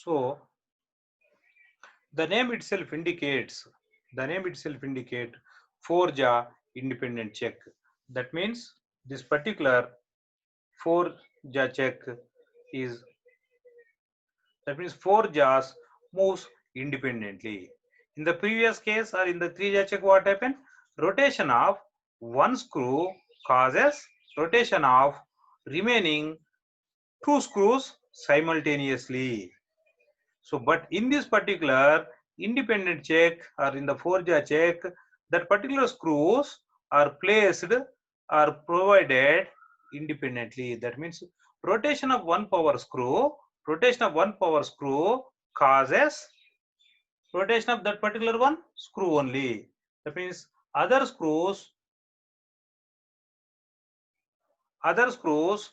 So the name itself indicates four jaw independent check. That means this particular four jaw check is, that means four jaws moves independently. In the previous case or in the three jaw check, what happened? Rotation of one screw causes rotation of remaining two screws simultaneously. So, but in this particular independent check or in the four jaw check, that particular screws are placed or provided independently. That means rotation of one power screw, causes rotation of that particular one screw only. That means other screws, other screws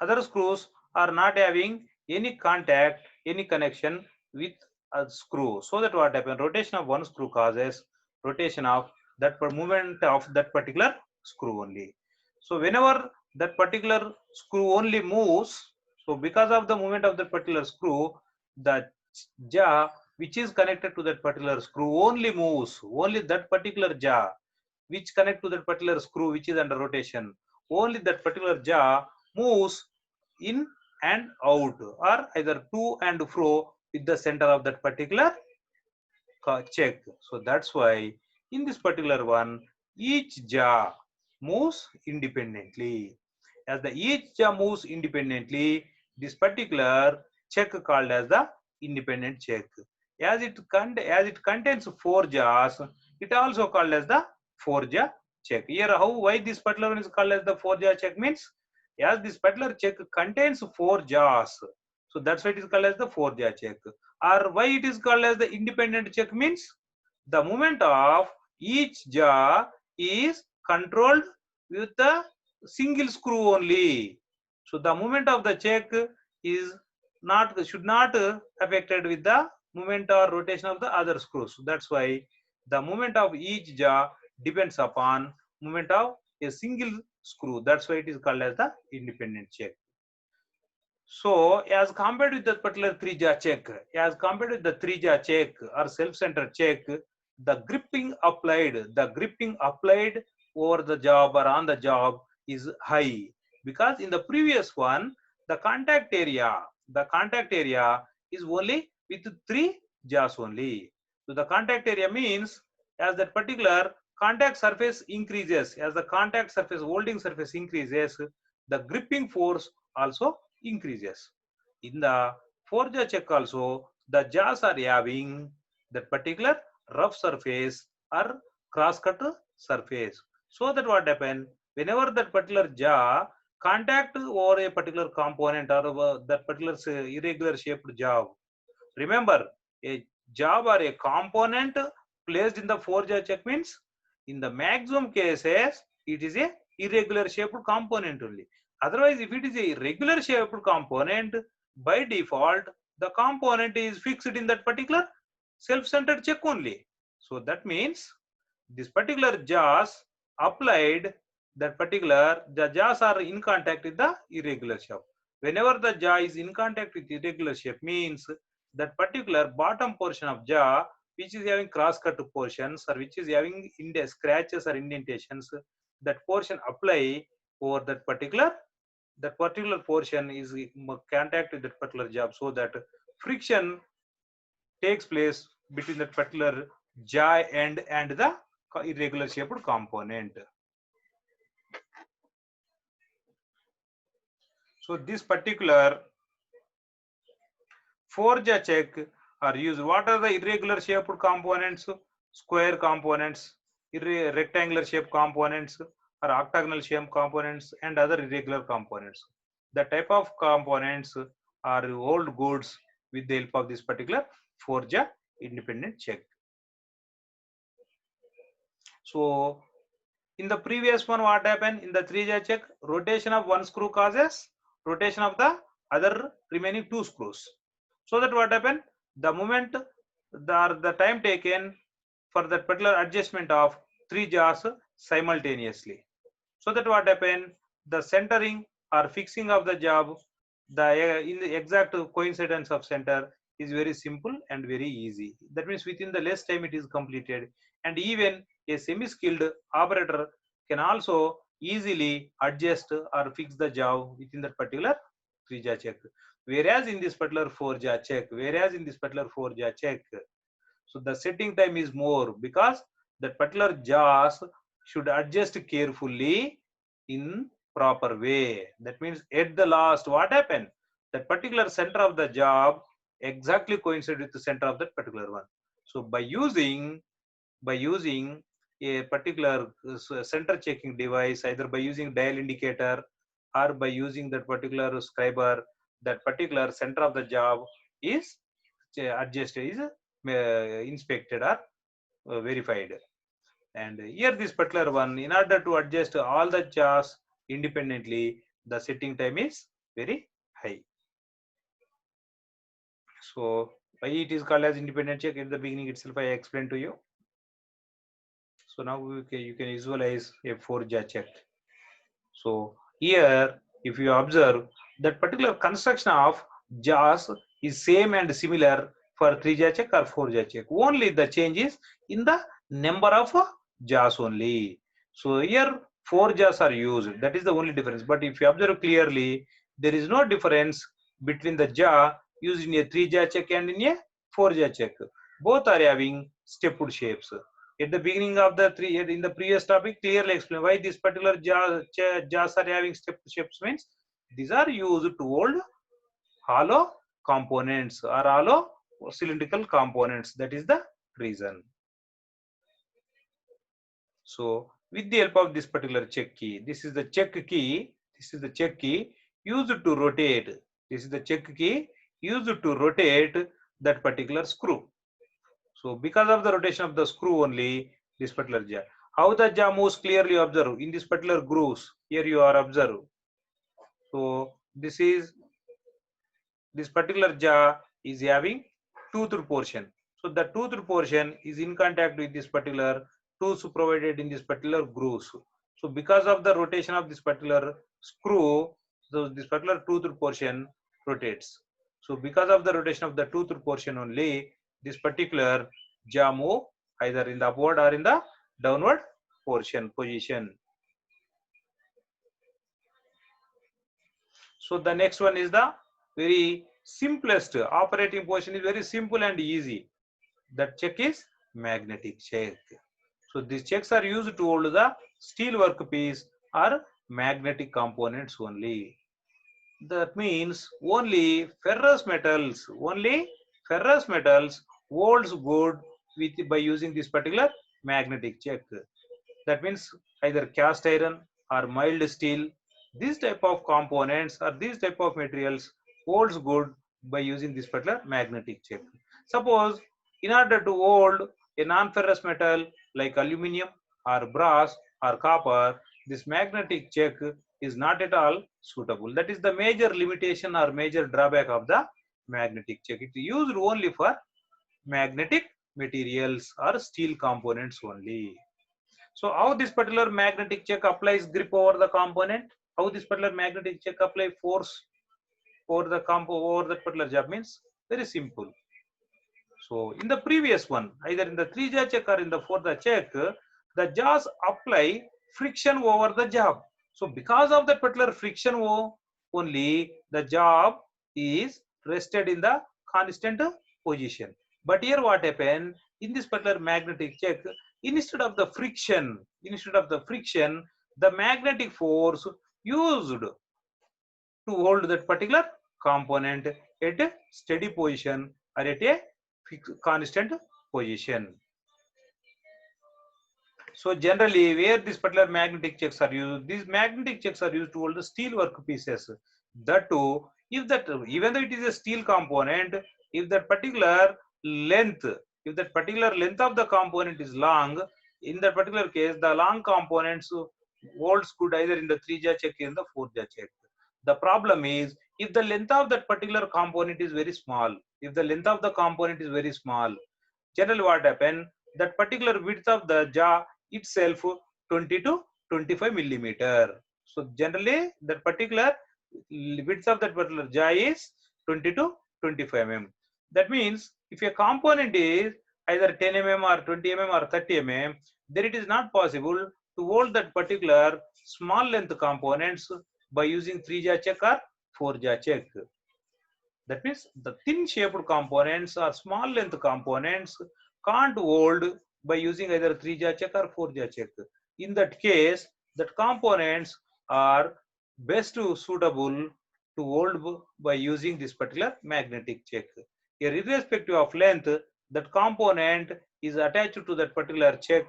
other screws are not having any contact, any connection with a screw. So that what happens? Rotation of one screw causes rotation of that movement of that particular screw only. So whenever that particular screw only moves, so because of the movement of that particular screw, the jaw which is connected to that particular screw only moves. Only that particular jaw which connect to that particular screw which is under rotation, only that particular jaw moves in and out, or either to and fro with the center of that particular check. So that's why in this particular one, each jaw moves independently. As the each jaw moves independently, this particular check called as the independent check. As it contains four jaws, it also called as the four jaw check. Here, why this particular one is called as the four jaw check means, as this particular check contains four jaws, so that's why it is called as the four jaw check. Or why it is called as the independent check means, the movement of each jaw is controlled with a single screw only. So the movement of the check is should not affected with the movement or rotation of the other screws. So that's why the movement of each jaw depends upon movement of a single screw. That's why it is called as the independent check. So as compared with the particular three-jaw check, or self-centered check, the gripping applied over the job or on the job is high, because in the previous one, the contact area is only with three jaws only. So the contact area means, as that particular contact surface increases, as the contact surface holding surface increases, the gripping force also increases. In the four-jaw check also, the jaws are having that particular rough surface or cross-cut surface. So that what happen, whenever that particular jaw contact over a particular component or that particular irregular shaped jaw. Remember, a job or a component placed in the four-jaw check means, in the maximum cases, it is a irregular shaped component only. Otherwise, if it is a regular shaped component, by default, the component is fixed in that particular self-centered check only. So that means this particular jaws applied, the jaws are in contact with the irregular shape. Whenever the jaw is in contact with irregular shape means, that particular bottom portion of jaw which is having cross-cut portions or which is having scratches or indentations, that portion apply over that particular portion is in contact with that particular jaw, so that friction takes place between that particular jaw end and the irregular shaped component. So this particular four jaw check are used. What are the irregular shaped components? Square components, rectangular shaped components, or octagonal shaped components, and other irregular components. The type of components are old goods with the help of this particular four jaw independent check. So in the previous one, what happened? In the three jaw check, rotation of one screw causes rotation of the other remaining two screws. So that what happened? The moment, the time taken for that particular adjustment of three jaws simultaneously. So that what happened? The centering or fixing of the jaw in the exact coincidence of center is very simple and very easy. That means within the less time it is completed, and even a semi-skilled operator can also easily adjust or fix the job within that particular 3-jar check. Whereas in this particular 4-jar check, so the setting time is more because that particular jars should adjust carefully in proper way. That means at the last, what happened? That particular center of the job exactly coincide with the center of that particular one. So by using a particular center checking device, either by using dial indicator or by using that particular scriber, that particular center of the job is adjusted, is inspected or verified. And here this particular one, in order to adjust all the jars independently, the setting time is very high. So why it is called as independent check? In the beginning itself I explained to you. So now you can visualize a 4-jar check. So here, if you observe, that particular construction of jars is same and similar for 3-jar check or 4-jar check. Only the change is in the number of jars only. So here 4 jars are used. That is the only difference. But if you observe clearly, there is no difference between the jar used in a 3-jar check and in a 4-jar check. Both are having stepped shapes. At the beginning of the in the previous topic, clearly explain why this particular jars are having step shapes. Means these are used to hold hollow components or hollow cylindrical components. That is the reason. So with the help of this particular check key, this is the check key. This is the check key used to rotate. This is the check key used to rotate that particular screw. So because of the rotation of the screw only, this particular jar. How the jar moves clearly observe in this particular grooves. Here you are observe. So this particular jar is having toothed portion. So the toothed portion is in contact with this particular tools provided in this particular grooves. So because of the rotation of this particular screw, so this particular toothed portion rotates. So because of the rotation of the toothed portion only, this particular jaw move either in the upward or in the downward position. So the next one is the very simplest operating position, is very simple and easy. That check is magnetic check. So these checks are used to hold the steel workpiece or magnetic components only. That means only ferrous metals holds good by using this particular magnetic check. That means either cast iron or mild steel, this type of components or these type of materials holds good by using this particular magnetic check. Suppose in order to hold a non-ferrous metal like aluminum or brass or copper, this magnetic check is not at all suitable. That is the major limitation or major drawback of the magnetic check. It is used only for magnetic materials or steel components only. So how this particular magnetic check applies grip over the component? How this particular magnetic check apply force over the over that particular job means very simple. So in the previous one, either in the 3-jar check or in the 4-jar check, the jaws apply friction over the job. So because of that particular friction only, the job is rested in the constant position. But here what happened in this particular magnetic check, instead of the friction, the magnetic force used to hold that particular component at a steady position or at a constant position. So generally, where this particular magnetic checks are used, these magnetic checks are used to hold the steel work pieces. That too, if that even though it is a steel component, if that particular length, of the component is long, in that particular case, the long components holds good either in the 3-jar check or in the 4-jar check. The problem is if the length of that particular component is very small, generally what happen, that particular width of the jaw itself 20 to 25 millimeter. So generally that particular width of that particular jaw is 20 to 25 mm. That means if a component is either 10 mm or 20 mm or 30 mm, then it is not possible to hold that particular small length components by using 3-jaw check or 4-jaw check. That means the thin shaped components or small length components can't hold by using either 3-jaw check or 4-jaw check. In that case, that components are best suitable to hold by using this particular magnetic check. Here, irrespective of length, that component is attached to that particular check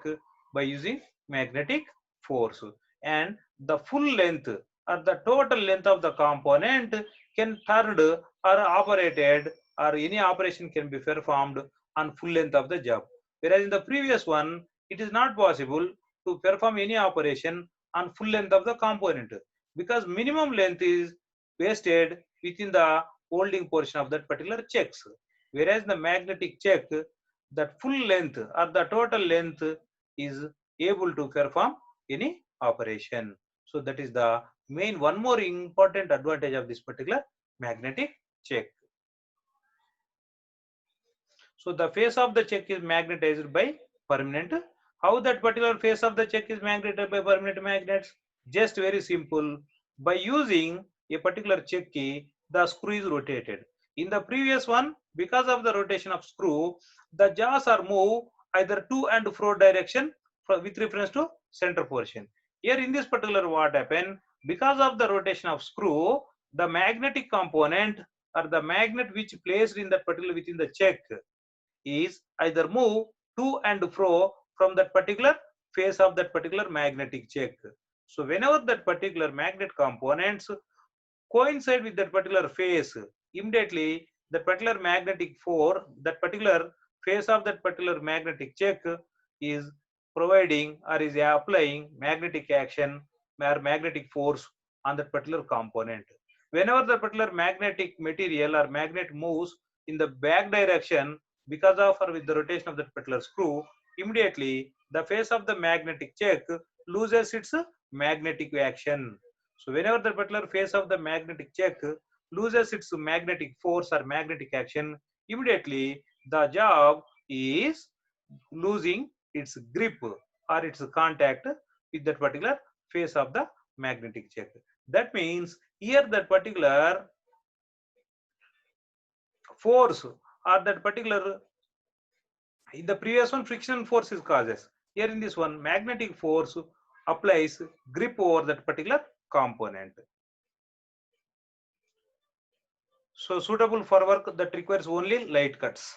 by using magnetic force, and the full length or the total length of the component can turned or operated, or any operation can be performed on full length of the job. Whereas in the previous one, it is not possible to perform any operation on full length of the component, because minimum length is wasted within the holding portion of that particular checks. Whereas the magnetic check, that full length or the total length is able to perform any operation. So that is the main one more important advantage of this particular magnetic check. So the face of the check is magnetized by permanent. How that particular face of the check is magnetized by permanent magnets? Just very simple. By using a particular check key, the screw is rotated. In the previous one, because of the rotation of screw, the jaws are moved either to and fro direction with reference to center portion. Here in this particular what happened, because of the rotation of screw, the magnetic component or the magnet which placed in that particular within the check is either move to and fro from that particular face of that particular magnetic check. So whenever that particular magnet components coincide with that particular face, immediately that particular magnetic force, that particular face of that particular magnetic check is providing or is applying magnetic action or magnetic force on that particular component. Whenever the particular magnetic material or magnet moves in the back direction because of or with the rotation of that particular screw, immediately the face of the magnetic check loses its magnetic action. So whenever the particular face of the magnetic check loses its magnetic force or magnetic action, immediately the job is losing its grip or its contact with that particular face of the magnetic check. That means here that particular force or that particular, in the previous one frictional force is causes, here in this one magnetic force applies grip over that particular component. So suitable for work that requires only light cuts.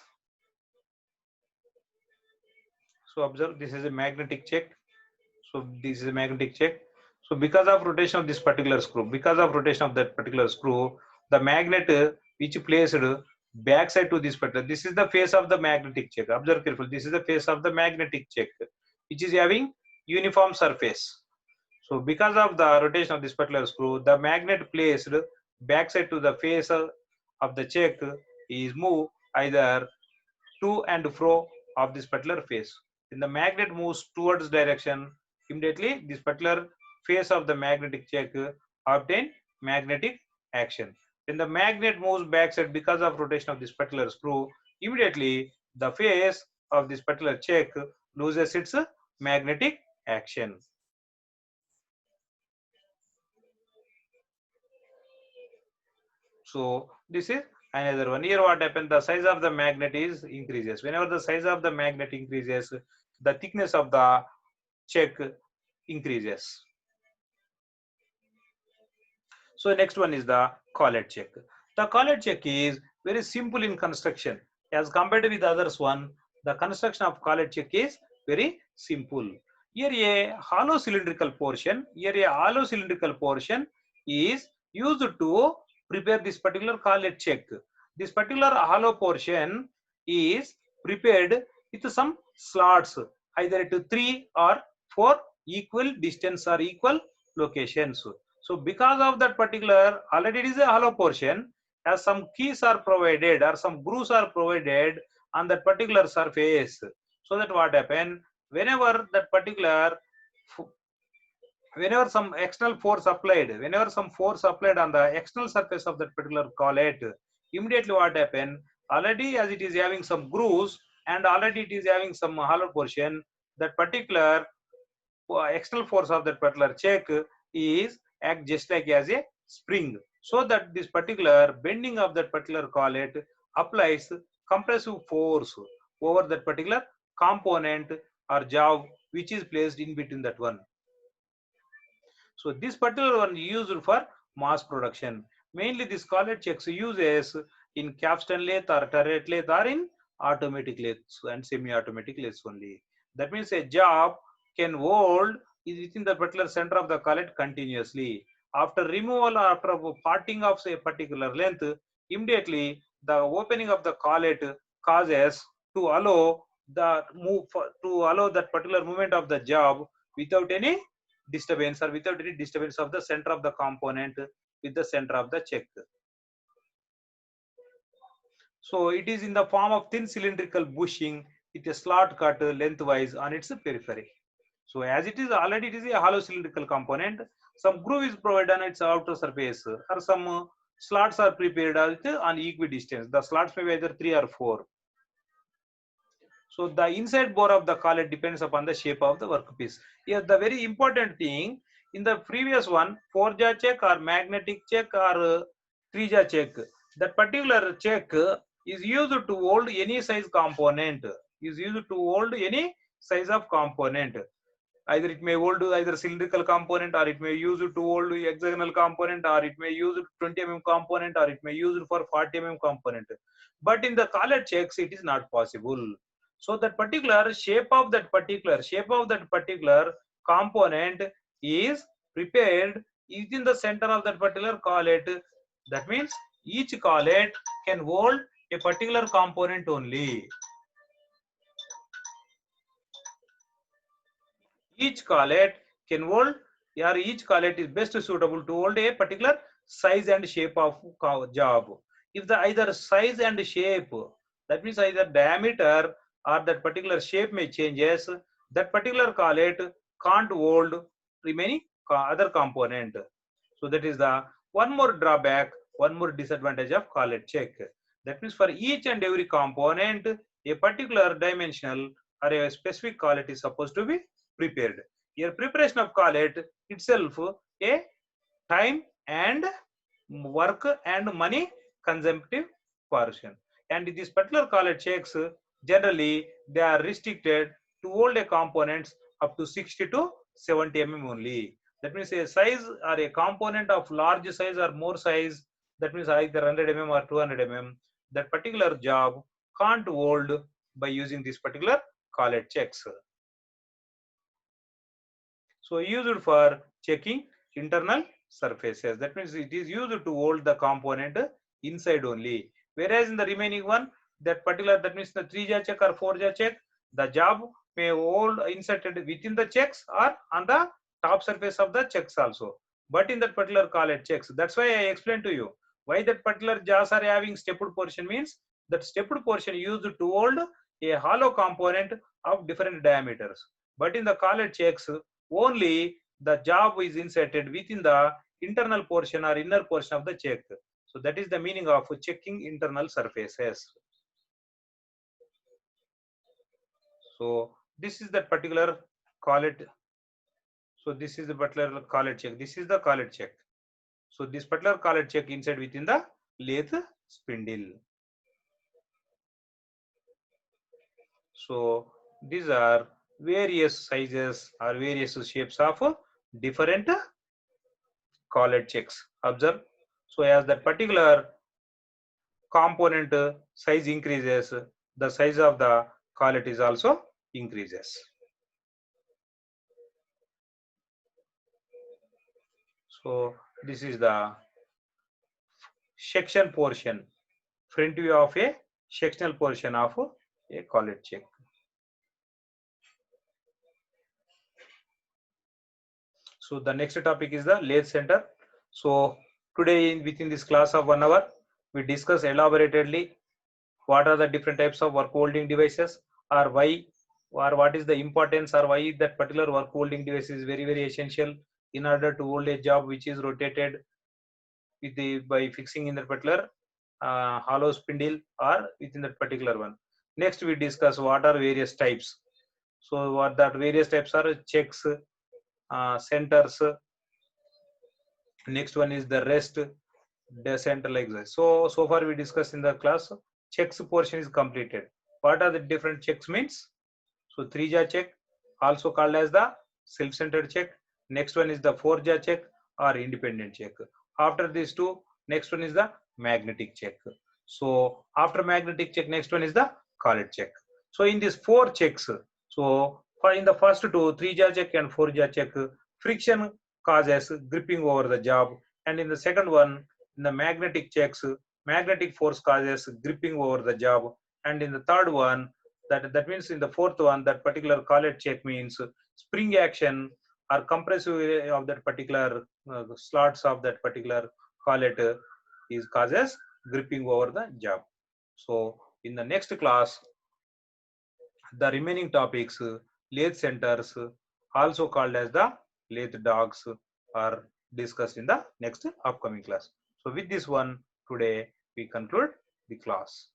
So observe, this is a magnetic check. So this is a magnetic check. So because of rotation of this particular screw, because of rotation of that particular screw, the magnet which placed backside to this particular, this is the face of the magnetic check. Observe carefully. This is the face of the magnetic check, which is having uniform surface. So because of the rotation of this particular screw, the magnet placed backside to the face of the check is moved either to and fro of this particular face. When the magnet moves towards direction, immediately this particular face of the magnetic check obtain magnetic action. When the magnet moves backside because of rotation of this particular screw, immediately the face of this particular check loses its magnetic action. So this is another one. Here what happens, the size of the magnet is increases. Whenever the size of the magnet increases, the thickness of the check increases. So next one is the collet check. The collet check is very simple in construction as compared with others one. The construction of collet check is very simple. Here a hollow cylindrical portion is used to prepare this particular collet check. This particular hollow portion is prepared with some slots either at 3 or 4 equal distance or equal locations. So because of that particular, already it is a hollow portion, as some keys are provided or some grooves are provided on that particular surface, so that what happen, whenever that particular whenever some external force applied, whenever some force applied on the external surface of that particular collet, immediately what happen? Already as it is having some grooves and already it is having some hollow portion, that particular external force of that particular check is act just like as a spring, so that this particular bending of that particular collet applies compressive force over that particular component or job which is placed in between that one. So this particular one used for mass production. Mainly this collet checks uses in capstan lathe or turret lathe or in automatic lathes and semi-automatic lathes only. That means a job can hold is within the particular center of the collet continuously. After removal or after parting of say particular length, immediately the opening of the collet causes to allow the move to allow that particular movement of the job without any disturbance or without any disturbance of the center of the component with the center of the check. So it is in the form of thin cylindrical bushing with a slot cut lengthwise on its periphery. So as it is already it is a hollow cylindrical component, some groove is provided on its outer surface or some slots are prepared on equidistance. The slots may be either 3 or 4. So the inside bore of the collet depends upon the shape of the workpiece. Here the very important thing in the previous one, 4-jaw check or magnetic check or 3-jaw check, that particular check is used to hold any size component, is used to hold any size of component. Either it may hold either cylindrical component or it may use to hold hexagonal component or it may use 20 mm component or it may use for 40 mm component. But in the collet checks it is not possible. So that particular shape of that particular component is prepared within the center of that particular collet. That means each collet can hold a particular component only. Each collet can hold, or each collet is best suitable to hold a particular size and shape of job. If the either size and shape, that means either diameter or that particular shape may changes, that particular collet can't hold remaining other component. So that is the one more drawback, one more disadvantage of collet check. That means for each and every component, a particular dimensional or a specific collet is supposed to be prepared. Here preparation of collet itself a time and work and money consumptive portion. And this particular collet checks generally they are restricted to hold a components up to 60 to 70 mm only. That means a size or a component of large size or more size, that means either 100 mm or 200 mm, that particular job can't hold by using this particular collet checks. So used for checking internal surfaces. That means it is used to hold the component inside only. Whereas in the remaining one, that particular, that means the 3-jaw check or 4-jaw check, the job may hold inserted within the checks or on the top surface of the checks also. But in that particular collet checks, that's why I explained to you why that particular jaws are having stepped portion means that stepped portion used to hold a hollow component of different diameters. But in the collet checks, only the job is inserted within the internal portion or inner portion of the check. So that is the meaning of checking internal surfaces. So this is that particular collet. So this is the particular collet check. This is the collet check. So this particular collet check inside within the lathe spindle. So these are various sizes or various shapes of different collet checks. Observe. So as that particular component size increases, the size of the collet is also increases. So this is the section portion, front view of a sectional portion of a collet check. So the next topic is the lathe center. So today within this class of 1 hour, we discuss elaboratedly what are the different types of work holding devices, or why, or what is the importance, or why that particular work holding device is very essential in order to hold a job which is rotated with the by fixing in that particular hollow spindle or within that particular one. Next we discuss what are various types. So what that various types are: checks, centers. Next one is the rest, descent, like this. So far we discussed in the class. Checks portion is completed. What are the different checks means? So 3-jaw check, also called as the self-centered check. Next one is the 4-jaw check or independent check. After these two, next one is the magnetic check. So after magnetic check, next one is the collet check. So in these 4 checks, so in the first two, 3-jaw check and 4-jaw check, friction causes gripping over the job, and in the second one, in the magnetic checks, magnetic force causes gripping over the job, and in the third one, that means in the fourth one, that particular collet check means spring action or compressive of that particular slots of that particular collet is causes gripping over the job. So in the next class, the remaining topics, lathe centers, also called as the lathe dogs, are discussed in the next upcoming class. So with this one, today we conclude the class.